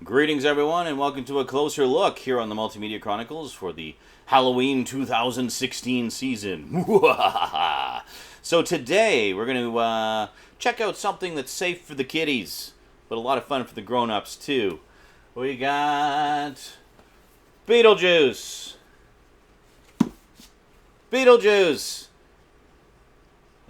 Greetings, everyone, and welcome to a closer look here on the Multimedia Chronicles for the Halloween 2016 season. So today, we're going to check out something that's safe for the kiddies, but a lot of fun for the grown-ups, too. We got Beetlejuice. Beetlejuice!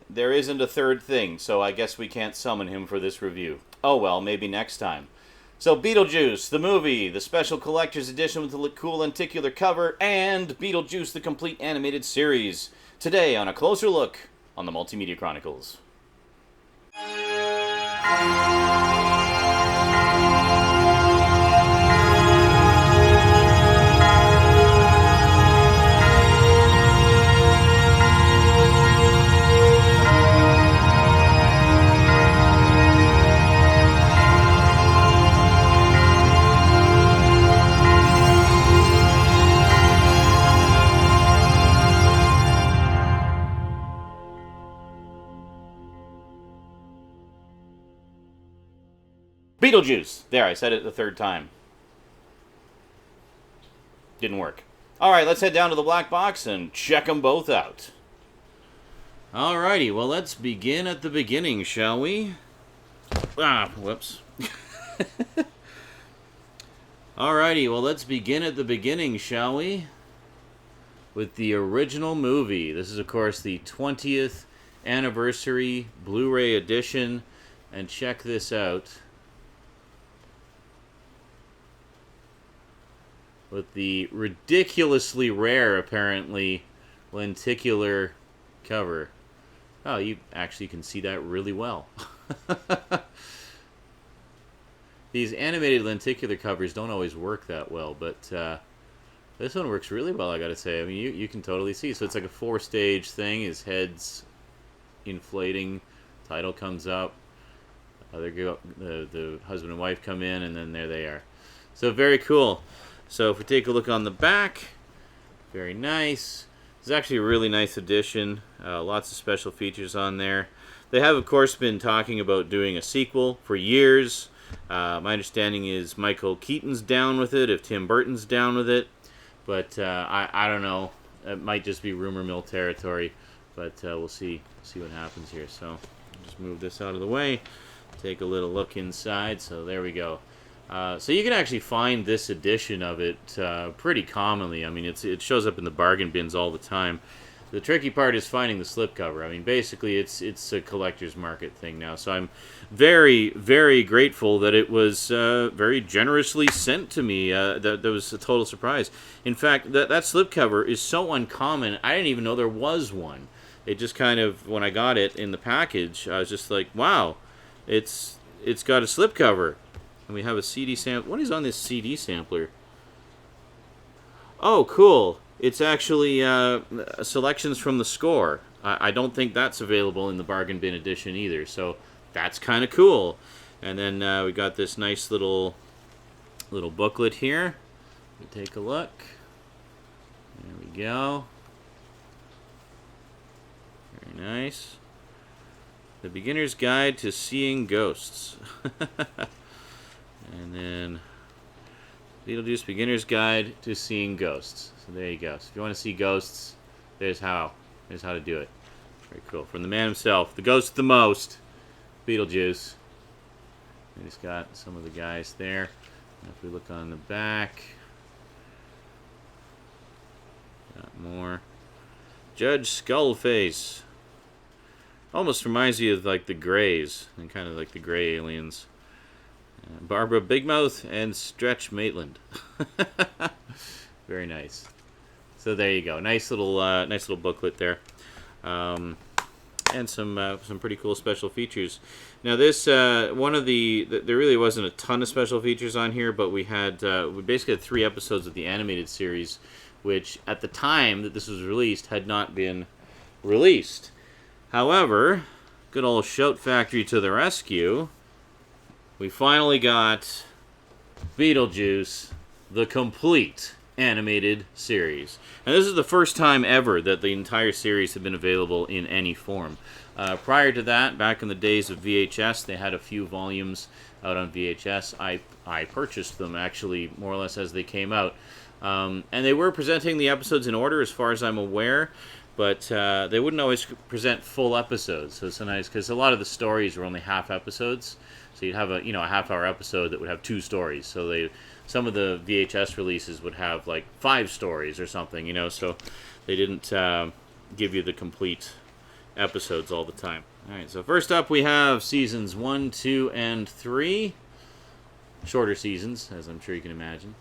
There isn't a third thing, so I guess we can't summon him for this review. Oh well, maybe next time. So Beetlejuice, the movie, the special collector's edition with the cool lenticular cover, and Beetlejuice, the complete animated series. Today on a closer look on the Multimedia Chronicles. Beetlejuice. There, I said it the third time. Didn't work. Alright, let's head down to the black box and check them both out. Alrighty, well, let's begin at the beginning, shall we? Whoops. Alrighty, well, let's begin at the beginning, shall we? With the original movie. This is, of course, the 20th Anniversary Blu-ray edition. And check this out. With the ridiculously rare, apparently, lenticular cover. Oh, you actually can see that really well. These animated lenticular covers don't always work that well, but this one works really well, I gotta say. I mean, you can totally see. So it's like a 4-stage thing. His head's inflating, title comes up, the husband and wife come in, and then there they are. So very cool. So if we take a look on the back, very nice. It's actually a really nice edition. Lots of special features on there. They have, of course, been talking about doing a sequel for years. My understanding is Michael Keaton's down with it, if Tim Burton's down with it. But I don't know. It might just be rumor mill territory. But we'll see what happens here. So just move this out of the way. Take a little look inside. So there we go. So you can actually find this edition of it pretty commonly. I mean, it shows up in the bargain bins all the time. The tricky part is finding the slipcover. I mean, basically, it's a collector's market thing now. So I'm very, very grateful that it was very generously sent to me. That was a total surprise. In fact, that slipcover is so uncommon, I didn't even know there was one. It just kind of, when I got it in the package, I was just like, wow, it's got a slipcover. And we have a CD sample. What is on this CD sampler? Oh, cool. It's actually selections from the score. I don't think that's available in the bargain bin edition either. So that's kind of cool. And then we got this nice little booklet here. Take a look. There we go. Very nice. The Beginner's Guide to Seeing Ghosts. And then Beetlejuice Beginner's Guide to Seeing Ghosts. So there you go. So if you want to see ghosts, there's how to do it. Very cool. From the man himself, the ghost the most, Beetlejuice. And he's got some of the guys there. And if we look on the back, got more. Judge Skullface. Almost reminds you of like the Greys, and kind of like the Grey aliens. Barbara Bigmouth and Stretch Maitland. Very nice. So there you go. Nice little booklet there, and some pretty cool special features. Now this there really wasn't a ton of special features on here, but we basically had 3 episodes of the animated series, which at the time that this was released had not been released. However, good old Shout Factory to the rescue. We finally got Beetlejuice, the complete animated series. And this is the first time ever that the entire series had been available in any form. Prior to that, back in the days of VHS, they had a few volumes out on VHS. I purchased them actually more or less as they came out, and they were presenting the episodes in order as far as I'm aware, but they wouldn't always present full episodes. So it's nice because a lot of the stories were only half episodes. So you'd have a half-hour episode that would have 2 stories. So some of the VHS releases would have like 5 stories or something, so they didn't give you the complete episodes all the time. All right, so first up we have seasons 1, 2, and 3. Shorter seasons, as I'm sure you can imagine.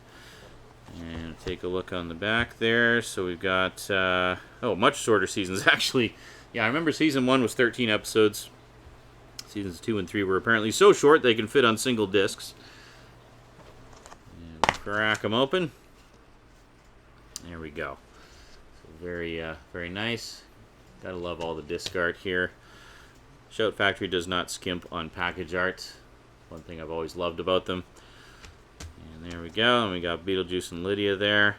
And take a look on the back there. So we've got, much shorter seasons, actually. Yeah, I remember season 1 was 13 episodes. Seasons 2 and 3 were apparently so short they can fit on single discs. And crack them open. There we go. So very, very nice. Gotta love all the disc art here. Shout Factory does not skimp on package art. One thing I've always loved about them. And there we go. And we got Beetlejuice and Lydia there.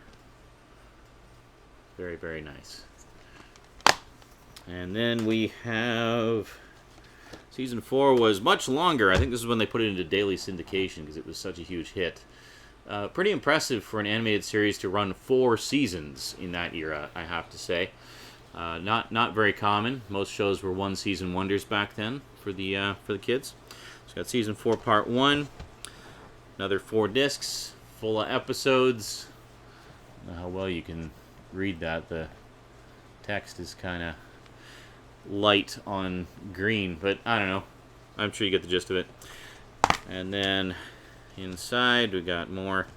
Very, very nice. And then we have... Season 4 was much longer. I think this is when they put it into daily syndication because it was such a huge hit. Pretty impressive for an animated series to run 4 seasons in that era, I have to say. Not very common. Most shows were 1-season wonders back then for the kids. So got season 4 part 1. Another 4 discs full of episodes. I don't know how well you can read that. The text is kind of light on green, but I don't know. I'm sure you get the gist of it. And then inside we got more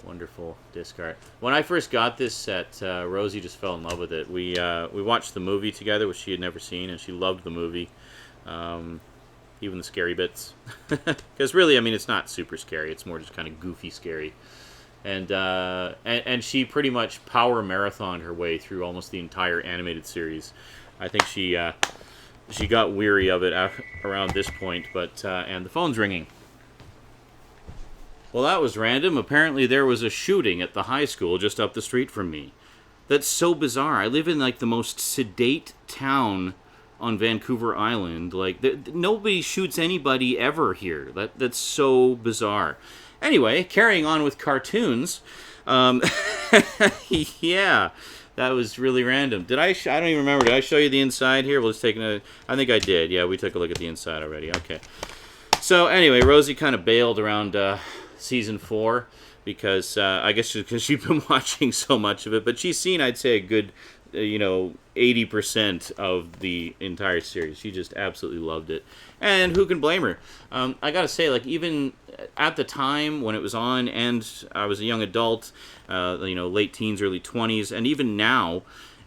wonderful disc art. When I first got this set, Rosie just fell in love with it. We watched the movie together, which she had never seen, and she loved the movie, even the scary bits. Because really, I mean, it's not super scary. It's more just kind of goofy scary. And she pretty much power marathoned her way through almost the entire animated series. I think she got weary of it around this point, but and the phone's ringing. Well, that was random. Apparently there was a shooting at the high school just up the street from me. That's so bizarre. I live in like the most sedate town on Vancouver Island. Like nobody shoots anybody ever here. That's so bizarre. Anyway, carrying on with cartoons. Yeah. That was really random. I don't even remember. Did I show you the inside here? We'll just take another... I think I did. Yeah, we took a look at the inside already. Okay. So, anyway, Rosie kind of bailed around season 4 because I guess because she'd been watching so much of it. But she's seen, I'd say, a good, 80% of the entire series. She just absolutely loved it. And who can blame her? I gotta say, like, even at the time when it was on, and I was a young adult, late teens, early 20s, and even now,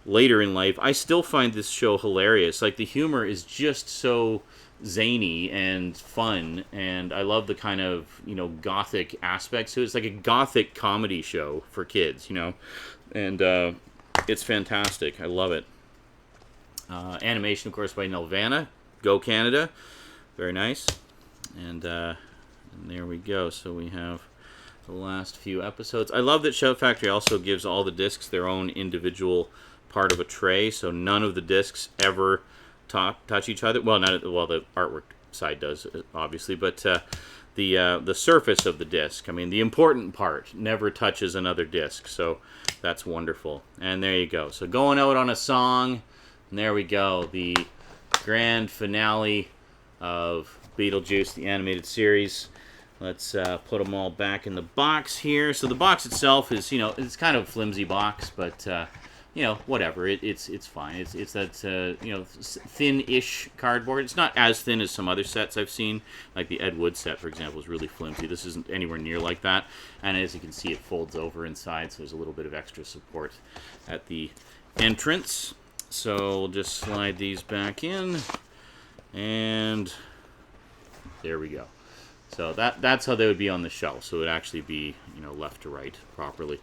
later in life, I still find this show hilarious. Like, the humor is just so zany and fun, and I love the kind of, gothic aspects to it. It's like a gothic comedy show for kids, and it's fantastic. I love it. Animation, of course, by Nelvana. Go Canada. Very nice. And there we go. So we have the last few episodes. I love that Shout Factory also gives all the discs their own individual part of a tray, so none of the discs ever touch each other. Well, the artwork side does, obviously, but the surface of the disc, I mean, the important part, never touches another disc, so that's wonderful. And there you go. So going out on a song, and there we go, the grand finale of Beetlejuice, the animated series. Let's put them all back in the box here. So the box itself is, it's kind of a flimsy box, but whatever. It's fine. It's that thin-ish cardboard. It's not as thin as some other sets I've seen, like the Ed Wood set, for example, is really flimsy. This isn't anywhere near like that. And as you can see, it folds over inside, so there's a little bit of extra support at the entrance. So we'll just slide these back in. And there we go. So that's how they would be on the shelf. So it would actually be, left to right properly.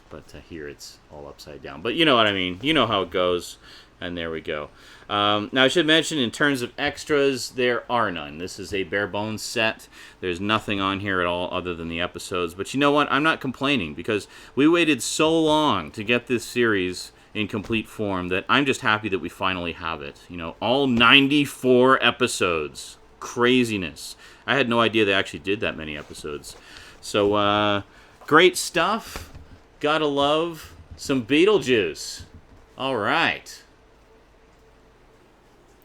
But here it's all upside down. But you know what I mean. You know how it goes. And there we go. Now I should mention, in terms of extras, there are none. This is a bare bones set. There's nothing on here at all other than the episodes. But you know what? I'm not complaining, because we waited so long to get this series in complete form that I'm just happy that we finally have it. All 94 episodes. craziness. I had no idea they actually did that many episodes. So, great stuff. Gotta love some Beetlejuice. All right.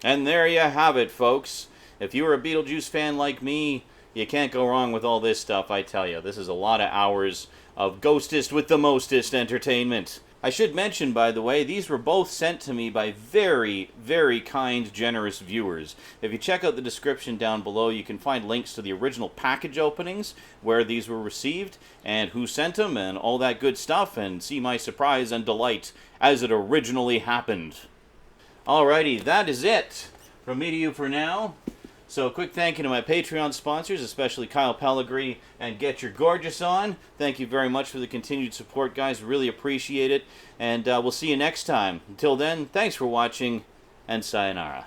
And there you have it, folks. If you were a Beetlejuice fan like me, you can't go wrong with all this stuff, I tell you. This is a lot of hours of ghostest with the mostest entertainment. I should mention, by the way, these were both sent to me by very, very kind, generous viewers. If you check out the description down below, you can find links to the original package openings, where these were received, and who sent them, and all that good stuff, and see my surprise and delight as it originally happened. Alrighty, that is it from me to you for now. So a quick thank you to my Patreon sponsors, especially Kyle Pellegrini and Get Your Gorgeous On. Thank you very much for the continued support, guys. Really appreciate it. And we'll see you next time. Until then, thanks for watching, and sayonara.